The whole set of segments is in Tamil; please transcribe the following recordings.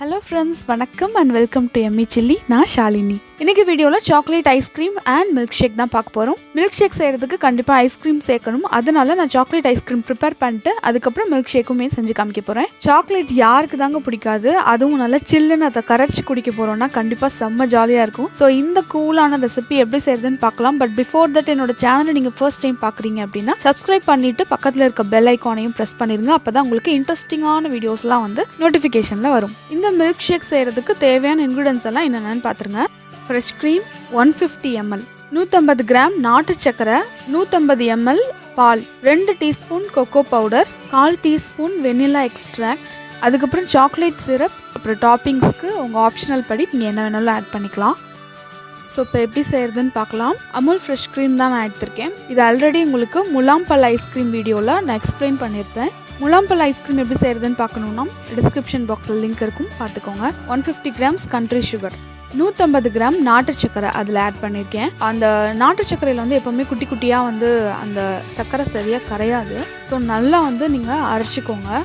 Hello friends, வணக்கம் and welcome to yummychilly. நான் ஷாலினி. இன்னைக்கு வீடியோல சாக்லேட் ஐஸ்கிரீம் அண்ட் milkshake தான் பார்க்க போறோம். milkshake செய்யறதுக்கு கண்டிப்பா ஐஸ்கிரீம் சேர்க்கணும். அதனால நான் சாக்லேட் ஐஸ்கிரீம் ப்ரிப்பேர் பண்ணிட்டு அதுக்கு அப்புறம் milkshakeமே செஞ்சு காமிக்க போறேன். சாக்லேட் யாருக்கு தாங்க பிடிக்காது? அதுவும் நல்ல சில்லுன்னு அதை கரைச்சு குடிக்க போறோம்னா கண்டிப்பா செம்ம ஜாலியா இருக்கும். ஸோ இந்த கூலான ரெசிபி எப்படி செய்யறதுன்னு பார்க்கலாம். பட் பிஃபோர் தட் என்னோட சேனலை நீங்க ஃபர்ஸ்ட் டைம் பார்க்குறீங்க அப்படின்னா சப்ஸ்கிரைப் பண்ணிட்டு பக்கத்துல இருக்க பெல் ஐக்கானையும் ப்ரெஸ் பண்ணிருங்க. அப்பதான் உங்களுக்கு இன்ட்ரெஸ்டிங்கான வீடியோஸ்லாம் வந்து நோட்டிஃபிகேஷன்ல வரும். இந்த milkshake செய்யறதுக்கு தேவையான இன்கிரிடியன்ஸ் எல்லாம் என்னென்னு பார்த்துருங்க. ஃப்ரெஷ் க்ரீம் 150 ml, 150 கிராம் நாட்டு சக்கரை, 150 ml பால், 2 teaspoon cocoa powder, 1/4 teaspoon vanilla extract, அதுக்கப்புறம் சாக்லேட் சிரப், அப்புறம் டாப்பிங்ஸ்க்கு உங்கள் ஆப்ஷனல் படி நீங்கள் என்ன வேணாலும் ஆட் பண்ணிக்கலாம். ஸோ இப்போ எப்படி செய்கிறதுன்னு பார்க்கலாம். அமுல் ஃப்ரெஷ் க்ரீம் தான் நான் எடுத்திருக்கேன். இது ஆல்ரெடி உங்களுக்கு முலாம்பல் ஐஸ்கிரீம் வீடியோவில் நான் எக்ஸ்பிளைன் பண்ணியிருப்பேன். முலாம்பல் ஐஸ்கிரீம் எப்படி செய்கிறதுன்னு பார்க்கணுன்னா டிஸ்கிரிப்ஷன் பாக்ஸில் லிங்க் இருக்கும், பார்த்துக்கோங்க. 150 கிராம்ஸ் கண்ட்ரி சுகர், 150 கிராம் நாட்டு சக்கரை அதில் ஆட் பண்ணியிருக்கேன். அந்த நாட்டு சக்கரையில் வந்து எப்போவுமே குட்டி குட்டியாக வந்து அந்த சர்க்கரை சரியாக கரையாது. ஸோ நல்லா வந்து நீங்கள் அரைச்சிக்கோங்க.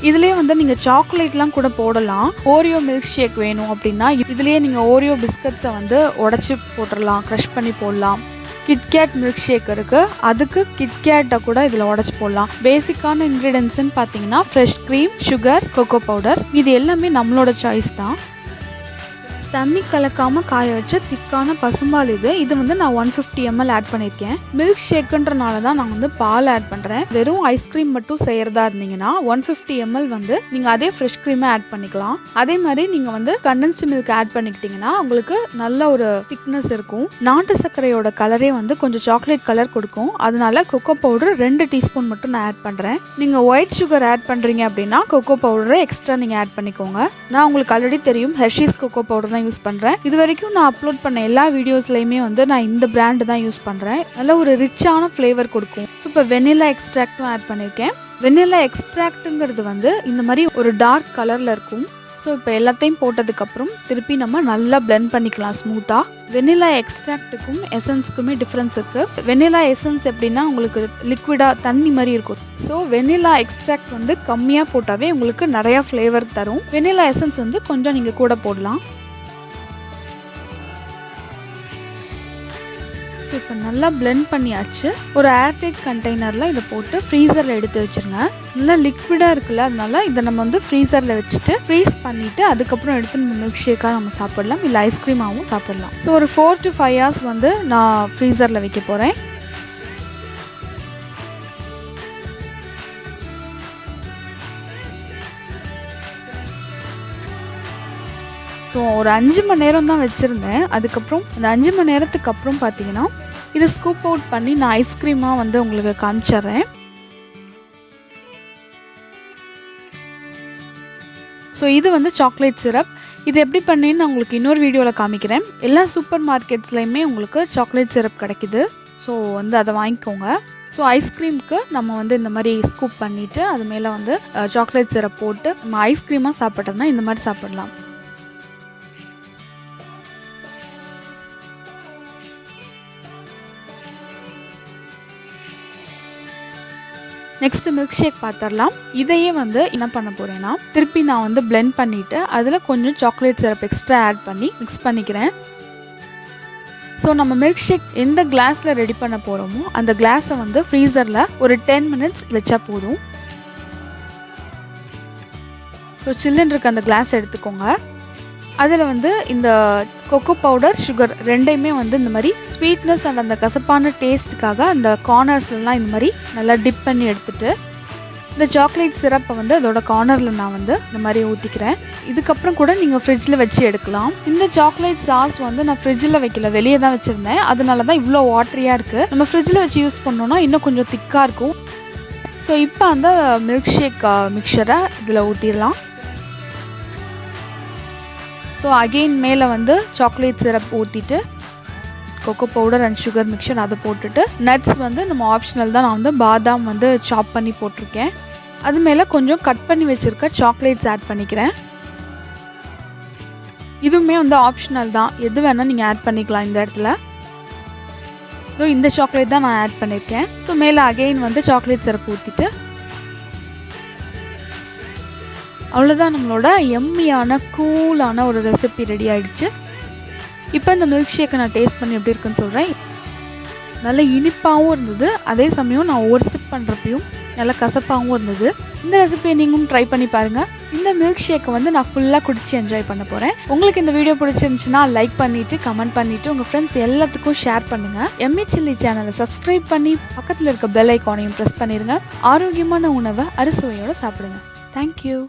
இதுலேயே வந்து நீங்கள் சாக்லேட்லாம் கூட போடலாம். ஓரியோ மில்க் ஷேக் வேணும் அப்படின்னா இதுலேயே நீங்கள் ஓரியோ பிஸ்கட்ஸை வந்து உடச்சி போட்டுடலாம், க்ரஷ் பண்ணி போடலாம். கிட்கேட் மில்க் ஷேக் இருக்குது, அதுக்கு கிட்கேட்டை கூட இதில் உடச்சி போடலாம். பேசிக்கான இன்க்ரீடியன்ட்ஸ்ன்னு பார்த்தீங்கன்னா fresh cream, sugar, cocoa powder, இது எல்லாமே நம்மளோட சாய்ஸ் தான். தண்ணி கலக்காமல் காய வச்ச திக்கான பசும்பால் இது வந்து நான் 150 ml ஆட் பண்ணியிருக்கேன். மில்க் ஷேக்குன்றனால தான் நான் வந்து பால் ஆட் பண்ணுறேன். வெறும் ஐஸ்கிரீம் மட்டும் செய்கிறதா இருந்தீங்கன்னா 150 ml வந்து நீங்கள் அதே ஃப்ரெஷ் க்ரீமை ஆட் பண்ணிக்கலாம். அதே மாதிரி நீங்கள் வந்து கண்டென்ஸ்டு மில்க் ஆட் பண்ணிக்கிட்டிங்கன்னா உங்களுக்கு நல்ல ஒரு திக்னஸ் இருக்கும். நாட்டு சர்க்கரையோட கலரே வந்து கொஞ்சம் சாக்லேட் கலர் கொடுக்கும். அதனால கொக்கோ பவுடர் 2 டீஸ்பூன் மட்டும் நான் ஆட் பண்ணுறேன். நீங்கள் ஒயிட் சுகர் ஆட் பண்ணுறீங்க அப்படின்னா கொக்கோ பவுடரை எக்ஸ்ட்ரா நீங்கள் ஆட் பண்ணிக்கோங்க. நான் உங்களுக்கு ஆல்ரெடி தெரியும் ஹெர்ஷீஸ் கொக்கோ பவுடர் தான் யூஸ் பண்ணுறேன். இது வரைக்கும் நான் அப்லோட் பண்ண எல்லா வீடியோஸ்லையுமே வந்து நான் இந்த பிராண்டு தான் யூஸ் பண்ணுறேன். நல்ல ஒரு ரிச்சான ஃப்ளேவர் கொடுக்கும். ஸோ இப்போ வெனிலா எக்ஸ்ட்ராக்டும் ஆட் பண்ணியிருக்கேன். வெனிலா எக்ஸ்ட்ராக்ட்டுங்கிறது வந்து இந்த மாதிரி ஒரு டார்க் கலரில் இருக்கும். ஸோ இப்போ எல்லாத்தையும் போட்டதுக்கப்புறம் திருப்பி நம்ம நல்லா பிளெண்ட் பண்ணிக்கலாம் ஸ்மூத்தாக. வெனிலா எக்ஸ்ட்ராக்ட்டுக்கும் எசன்ஸுக்குமே டிஃப்ரென்ஸ் இருக்குது. வெனிலா எசன்ஸ் எப்படின்னா உங்களுக்கு லிக்விடாக தண்ணி மாதிரி இருக்கும். ஸோ வெனிலா எக்ஸ்ட்ராக்ட் வந்து கம்மியாக போட்டாவே உங்களுக்கு நிறையா ஃப்ளேவர் தரும். வெனிலா எசன்ஸ் வந்து கொஞ்சம் நீங்கள் கூட போடலாம். ஸோ இப்போ நல்லா பிளெண்ட் பண்ணியாச்சு. ஒரு ஏர்டைட் கண்டெய்னரில் இதை போட்டு ஃப்ரீசரில் எடுத்து வச்சுருங்க. நல்லா லிக்விடாக இருக்குல்ல, அதனால இதை நம்ம வந்து ஃப்ரீசரில் வச்சுட்டு ஃப்ரீஸ் பண்ணிவிட்டு அதுக்கப்புறம் எடுத்து நம்ம மில்க் ஷேக்காக நம்ம சாப்பிடலாம், இல்லை ஐஸ்கிரீமாகவும் சாப்பிடலாம். ஸோ ஒரு 4 to 5 hours வந்து நான் ஃப்ரீசரில் வைக்க போகிறேன். ஸோ ஒரு 5 மணி நேரம் தான் வச்சுருந்தேன். அதுக்கப்புறம் அந்த 5 மணி நேரத்துக்கு அப்புறம் பார்த்தீங்கன்னா இதை ஸ்கூப் அவுட் பண்ணி நான் ஐஸ்கிரீமாக வந்து உங்களுக்கு காமிச்சிட்றேன். ஸோ இது வந்து சாக்லேட் சிரப். இது எப்படி பண்ணேன்னு நான் உங்களுக்கு இன்னொரு வீடியோவில் காமிக்கிறேன். எல்லா சூப்பர் மார்க்கெட்ஸ்லையுமே உங்களுக்கு சாக்லேட் சிரப் கிடைக்குது. ஸோ வந்து அதை வாங்கிக்கோங்க. ஸோ ஐஸ்கிரீமுக்கு நம்ம வந்து இந்த மாதிரி ஸ்கூப் பண்ணிவிட்டு அது மேலே வந்து சாக்லேட் சிரப் போட்டு நம்ம ஐஸ்கிரீமாக சாப்பிட்டோம்னா இந்த மாதிரி சாப்பிடலாம். நெக்ஸ்ட் மில்க் ஷேக் பார்த்துடலாம். இதையே வந்து என்ன பண்ண போகிறேன்னா திருப்பி நான் வந்து பிளெண்ட் பண்ணிவிட்டு அதில் கொஞ்சம் சாக்லேட் சிரப் எக்ஸ்ட்ரா ஆட் பண்ணி மிக்ஸ் பண்ணிக்கிறேன். ஸோ நம்ம மில்க் ஷேக் எந்த கிளாஸில் ரெடி பண்ண போகிறோமோ அந்த கிளாஸை வந்து ஃப்ரீசரில் ஒரு 10 minutes வச்சா போதும். ஸோ சில்லுன்னு இருக்க அந்த கிளாஸ் எடுத்துக்கோங்க. அதில் வந்து இந்த கொக்கோ பவுடர், சுகர் ரெண்டையுமே வந்து இந்த மாதிரி ஸ்வீட்னஸ் அண்ட் அந்த கசப்பான டேஸ்ட்டுக்காக அந்த கார்னர்ஸ்லாம் இந்த மாதிரி நல்லா டிப் பண்ணி எடுத்துகிட்டு இந்த சாக்லேட் சிரப்பை வந்து அதோட கார்னரில் நான் வந்து இந்த மாதிரி ஊற்றிக்கிறேன். இதுக்கப்புறம் கூட நீங்கள் ஃப்ரிட்ஜில் வச்சு எடுக்கலாம். இந்த சாக்லேட் சாஸ் வந்து நான் ஃப்ரிட்ஜில் வைக்கல, வெளியே தான் வச்சுருந்தேன். அதனால தான் இவ்வளோ வாட்டரியாக இருக்குது. நம்ம ஃப்ரிட்ஜில் வச்சு யூஸ் பண்ணோன்னா இன்னும் கொஞ்சம் திக்காக இருக்கும். ஸோ இப்போ அந்த மில்க் ஷேக் மிக்சரை இதில் ஊற்றிடலாம். ஸோ அகெயின் மேலே வந்து சாக்லேட் சிரப் ஊற்றிட்டு cocoa powder and sugar mixture அதை போட்டுட்டு நட்ஸ் வந்து நம்ம ஆப்ஷனல் தான். நான் வந்து பாதாம் வந்து சாப் பண்ணி போட்டிருக்கேன். அது மேலே கொஞ்சம் கட் பண்ணி வச்சுருக்க சாக்லேட்ஸ் ஆட் பண்ணிக்கிறேன். இதுவுமே வந்து ஆப்ஷனல் தான், எது வேணால் நீங்கள் ஆட் பண்ணிக்கலாம் இந்த இடத்துல. இந்த சாக்லேட் தான் நான் ஆட் பண்ணியிருக்கேன். ஸோ மேலே அகெயின் வந்து சாக்லேட் சிரப் ஊற்றிட்டு அவ்வளோதான், நம்மளோட எம்மியான கூலான ஒரு ரெசிபி ரெடி ஆயிடுச்சு. இப்போ இந்த மில்க் ஷேக்கை நான் டேஸ்ட் பண்ணி எப்படி இருக்குன்னு சொல்கிறேன். நல்ல இனிப்பாகவும் இருந்தது, அதே சமயம் நான் ஒரு சிப் பண்ணுறப்பையும் நல்லா கசப்பாகவும் இருந்தது. இந்த ரெசிபியை நீங்களும் ட்ரை பண்ணி பாருங்கள். இந்த மில்க் ஷேக்கை வந்து நான் ஃபுல்லாக குடிச்சு என்ஜாய் பண்ண போகிறேன். உங்களுக்கு இந்த வீடியோ பிடிச்சிருந்துச்சுன்னா லைக் பண்ணிவிட்டு கமெண்ட் பண்ணிவிட்டு உங்கள் ஃப்ரெண்ட்ஸ் எல்லாத்துக்கும் ஷேர் பண்ணுங்கள். எம்மி சில்லி சேனலை சப்ஸ்கிரைப் பண்ணி பக்கத்தில் இருக்க பெல் ஐக்கானையும் ப்ரெஸ் பண்ணிடுங்க. ஆரோக்கியமான உணவை அறுசுவையோடு சாப்பிடுங்க. தேங்க்யூ.